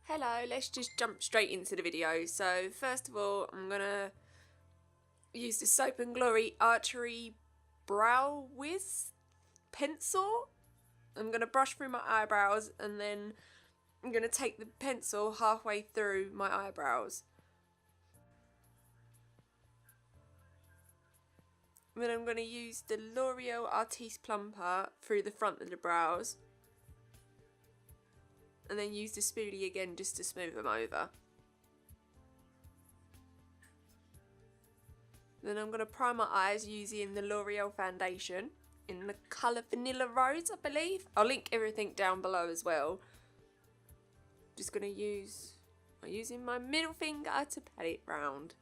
Hello, let's just jump straight into the video. So first of all, I'm gonna use the Soap and Glory Archery Brow Wiz pencil. I'm gonna brush through my eyebrows and then I'm gonna take the pencil halfway through my eyebrows. And then I'm gonna use the L'Oreal Artiste Plumper through the front of the brows. And then use the spoolie again just to smooth them over. Then I'm going to prime my eyes using the L'Oreal foundation in the colour Vanilla Rose, I believe. I'll link everything down below as well. Just going to I'm using my middle finger to pat it round.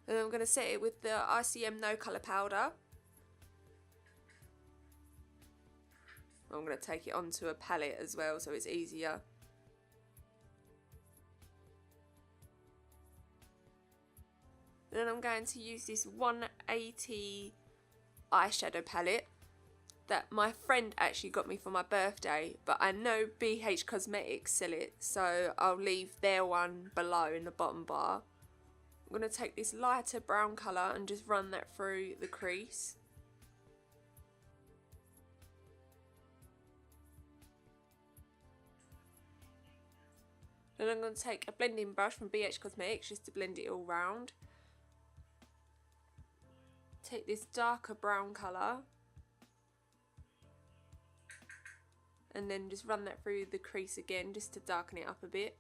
And I'm going to set it with the RCMA No-color powder. I'm going to take it onto a palette as well so it's easier. Then I'm going to use this 180 eyeshadow palette that my friend actually got me for my birthday, but I know BH Cosmetics sell it, so I'll leave their one below in the bottom bar. I'm going to take this lighter brown colour and just run that through the crease. Then I'm going to take a blending brush from BH Cosmetics just to blend it all round. Take this darker brown colour and then just run that through the crease again just to darken it up a bit.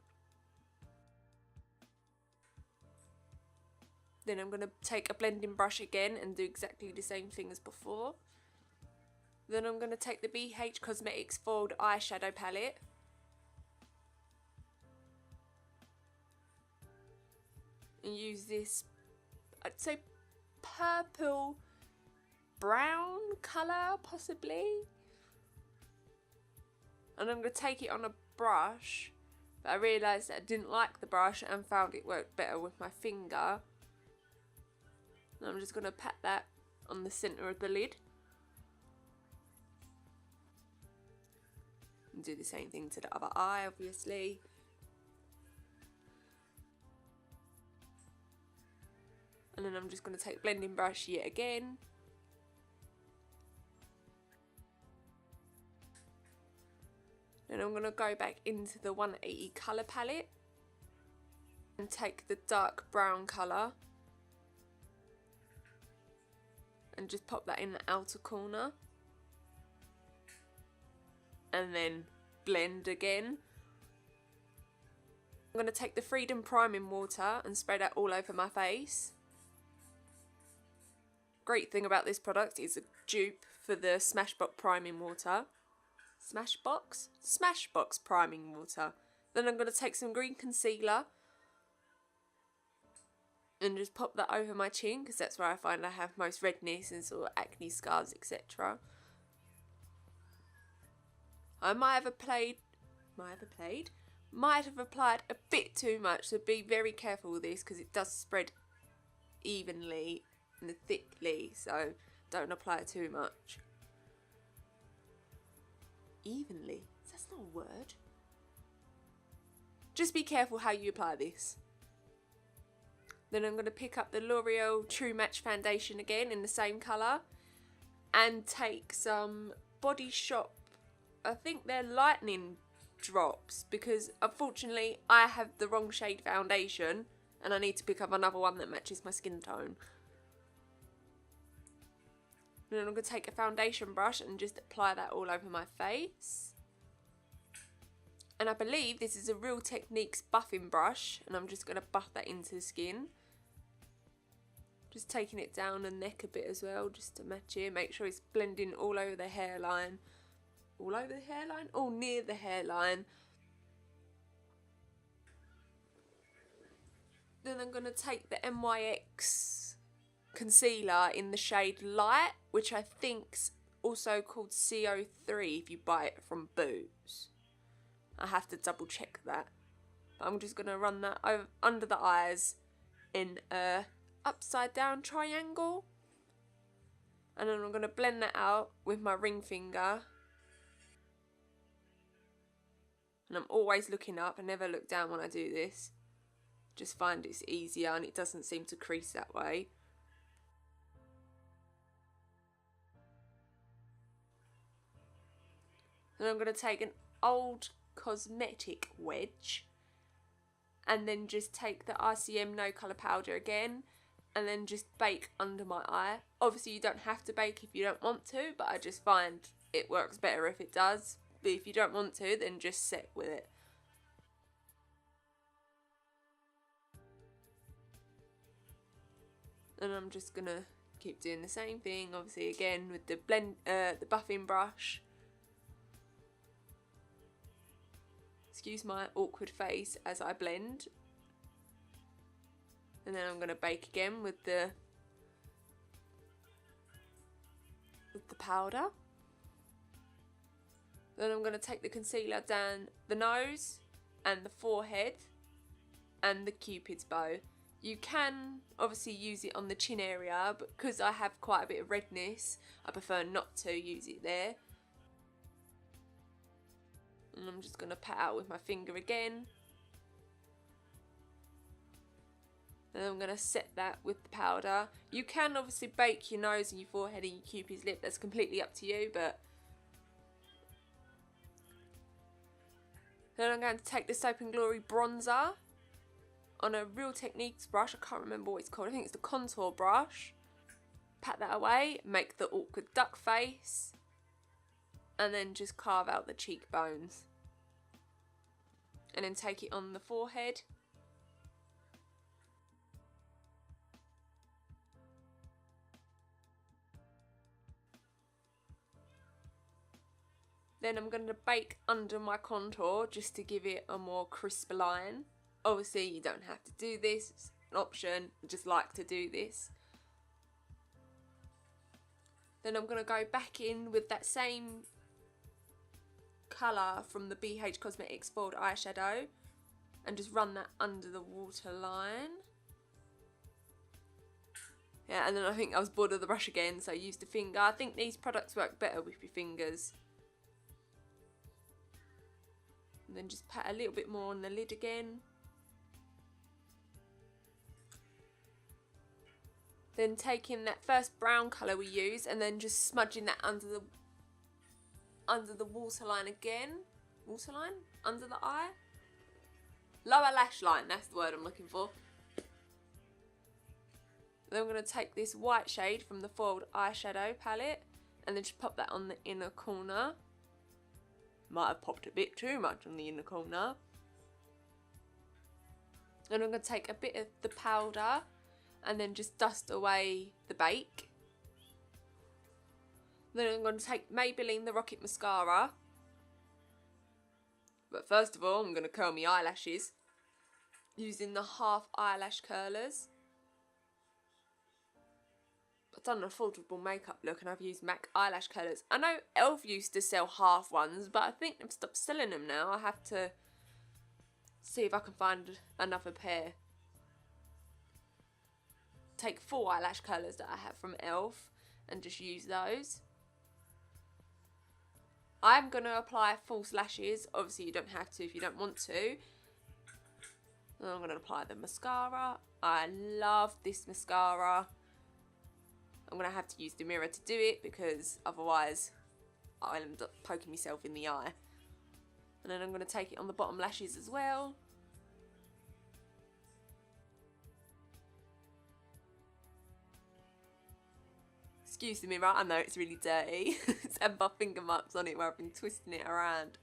Then I'm going to take a blending brush again and do exactly the same thing as before. Then I'm going to take the BH Cosmetics Foiled Eyeshadow Palette and use this, I'd say purple brown colour possibly. And I'm going to take it on a brush, but I realised that I didn't like the brush and found it worked better with my finger. And I'm just going to pat that on the centre of the lid. And do the same thing to the other eye, obviously. And then I'm just going to take blending brush yet again. Then I'm going to go back into the 180 colour palette and take the dark brown colour and just pop that in the outer corner. And then blend again. I'm going to take the Freedom Priming Water and spray that all over my face. Great thing about this product is a dupe for the Smashbox Priming Water. Smashbox Priming Water. Then I'm going to take some green concealer and just pop that over my chin because that's where I find I have most redness and sort of acne scars, etc. I might have applied a bit too much, so be very careful with this because it does spread evenly and thickly, so don't apply too much. Evenly? That's not a word. Just be careful how you apply this. Then I'm going to pick up the L'Oreal True Match Foundation again in the same colour and take some Body Shop, I think they're lightening drops, because unfortunately I have the wrong shade foundation and I need to pick up another one that matches my skin tone. And then I'm going to take a foundation brush and just apply that all over my face. And I believe this is a Real Techniques buffing brush, and I'm just going to buff that into the skin. Just taking it down the neck a bit as well, just to match it. Make sure it's blending all over the hairline. All over the hairline? All near the hairline. Then I'm going to take the NYX concealer in the shade Light, which I think's also called CO3 if you buy it from Boots. I have to double check that. But I'm just going to run that over, under the eyes in a upside down triangle. And then I'm going to blend that out with my ring finger. And I'm always looking up. I never look down when I do this. Just find it's easier and it doesn't seem to crease that way. Then I'm going to take an old cosmetic wedge and then just take the RCMA No-color powder again and then just bake under my eye. Obviously you don't have to bake if you don't want to, but I just find it works better if it does. But if you don't want to, then just set with it. And I'm just going to keep doing the same thing, obviously again with the the buffing brush. Excuse my awkward face as I blend. And then I'm going to bake again with the powder. Then I'm going to take the concealer down the nose and the forehead and the cupid's bow. You can obviously use it on the chin area, but because I have quite a bit of redness, I prefer not to use it there. And I'm just going to pat out with my finger again. And I'm going to set that with the powder. You can obviously bake your nose and your forehead and your cupid's lip. That's completely up to you, but then I'm going to take the Soap & Glory bronzer on a Real Techniques brush. I can't remember what it's called. I think it's the contour brush. Pat that away, make the awkward duck face, and then just carve out the cheekbones. And then take it on the forehead. Then I'm going to bake under my contour just to give it a more crisp line. Obviously you don't have to do this, it's an option, I just like to do this. Then I'm going to go back in with that same colour from the BH Cosmetics Foiled Eyeshadow and just run that under the waterline. Yeah, and then I think I was bored of the brush again, so I used the finger. I think these products work better with your fingers. And then just pat a little bit more on the lid again. Then taking that first brown colour we used and then just smudging that under the waterline again. Waterline? Under the eye? Lower lash line, that's the word I'm looking for. Then I'm going to take this white shade from the Foiled Eyeshadow palette and then just pop that on the inner corner. Might have popped a bit too much on the inner corner. Then I'm going to take a bit of the powder and then just dust away the bake. Then I'm going to take Maybelline the Rocket Mascara. But first of all, I'm going to curl my eyelashes using the half eyelash curlers. I've done an affordable makeup look and I've used MAC eyelash curlers. I know Elf used to sell half ones, but I think they've stopped selling them now. I have to see if I can find another pair. Take 4 eyelash curlers that I have from Elf and just use those. I'm going to apply false lashes. Obviously you don't have to if you don't want to. And I'm going to apply the mascara. I love this mascara. I'm going to have to use the mirror to do it because otherwise I'll end up poking myself in the eye. And then I'm going to take it on the bottom lashes as well. Excuse the mirror, I know it's really dirty. It's had my finger marks on it where I've been twisting it around.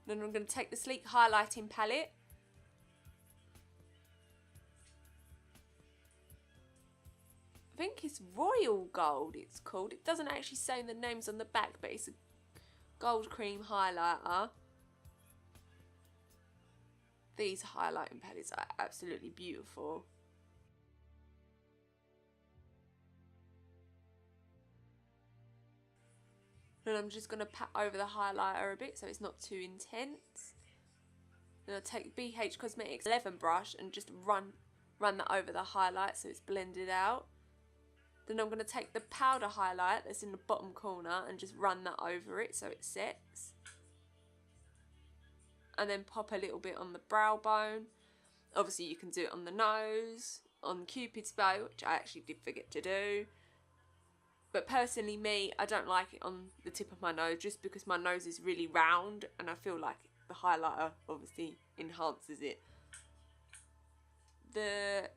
Then I'm going to take the Sleek highlighting palette. I think it's Royal Gold it's called. It doesn't actually say the names on the back, but it's a gold cream highlighter. These highlighting palettes are absolutely beautiful. And I'm just going to pat over the highlighter a bit so it's not too intense. Then I'll take BH Cosmetics 11 brush and just run that over the highlight so it's blended out. Then I'm going to take the powder highlight that's in the bottom corner and just run that over it so it sets. And then pop a little bit on the brow bone. Obviously you can do it on the nose, on Cupid's bow, which I actually did forget to do. But personally me, I don't like it on the tip of my nose just because my nose is really round and I feel like the highlighter obviously enhances it. The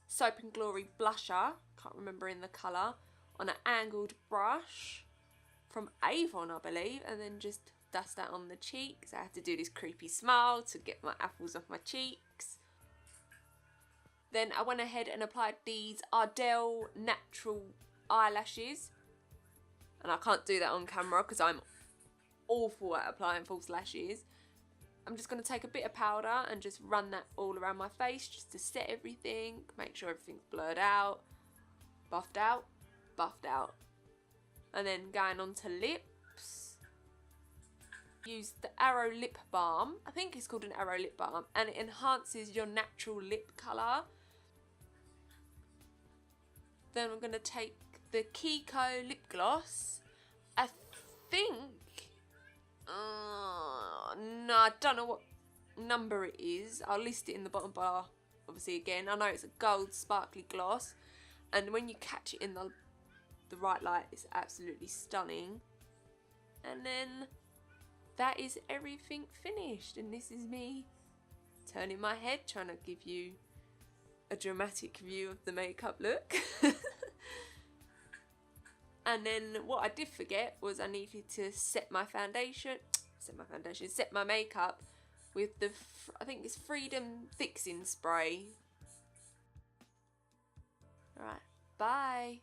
Soap and Glory blusher, can't remember in the colour, on an angled brush from Avon I believe, and then just dust that on the cheeks. I have to do this creepy smile to get my apples off my cheeks. Then I went ahead and applied these Ardell Natural eyelashes, and I can't do that on camera because I'm awful at applying false lashes. I'm just going to take a bit of powder and just run that all around my face just to set everything, make sure everything's blurred out, buffed out, buffed out. And then going on to lips, use the Arrow Lip Balm. I think it's called an Arrow Lip Balm, and it enhances your natural lip colour. Then I'm going to take the Kiko lip gloss. I think, no, I don't know what number it is. I'll list it in the bottom bar, obviously again. I know it's a gold sparkly gloss, and when you catch it in the right light, it's absolutely stunning. And then that is everything finished, and this is me turning my head, trying to give you a dramatic view of the makeup look. And then what I did forget was I needed to set my makeup with the, I think it's Freedom Fixing Spray. Alright, bye.